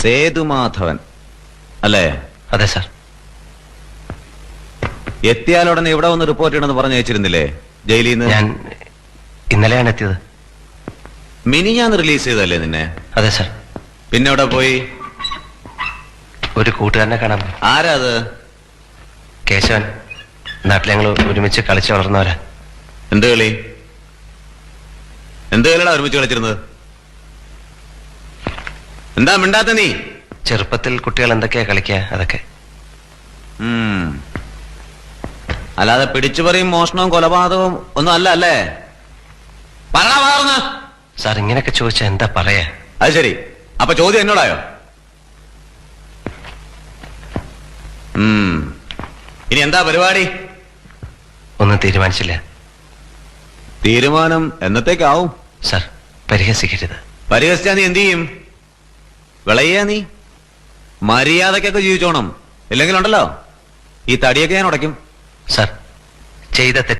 സേതുമാധവൻ അല്ലേ? അതെ സാർ. എത്തിയാലുടനെ ഇവിടെ വന്ന് റിപ്പോർട്ട് ചെയ്യണമെന്ന് പറഞ്ഞു അയച്ചിരുന്നില്ലേ ജയിലിൽ നിന്ന്? ഞാൻ ഇന്നലെയാണ് എത്തിയത്. മിനിഞ്ഞാന്ന് റിലീസ് ചെയ്തല്ലേ നിന്നെ? അതെ സാർ. പിന്നെ എവിടെ പോയി? ഒരു കൂട്ടുകാരനെ കാണാൻ പോയി. ആരാ അത്? കേശവൻ. നാട്ടിൽ ഞങ്ങൾ ഒരുമിച്ച് കളിച്ച് വളർന്നവരാ. എന്ത് കളി? എന്ത് കളിയാ ഒരുമിച്ച് കളിച്ചിരുന്നത്? എന്താ മിണ്ടാത്ത നീ? ചെറുപ്പത്തിൽ കുട്ടികൾ എന്തൊക്കെയാ കളിക്കുക അതൊക്കെ. അല്ലാതെ പിടിച്ചുപറിയും മോഷണവും കൊലപാതകവും ഒന്നും അല്ല അല്ലേ? പറഞ്ഞ സാർ ഇങ്ങനെയൊക്കെ ചോദിച്ചാൽ എന്താ പറയാ? അത് ശരി, അപ്പൊ ചോദ്യം എന്നോടായോ? ഇനി എന്താ പരിപാടി? ഒന്നും തീരുമാനിച്ചില്ല. തീരുമാനം എന്നത്തേക്കാവും? സാർ പരിഹസിക്കരുത്. പരിഹസിച്ചാ നീ എന്ത് ചെയ്യും? വിളയാ നീ? മര്യാദക്കൊക്കെ ജീവിച്ചോണം, ഇല്ലെങ്കിലുണ്ടല്ലോ ഈ തടിയൊക്കെ ഞാൻ ഉടയ്ക്കും. സാർ ചെയ്ത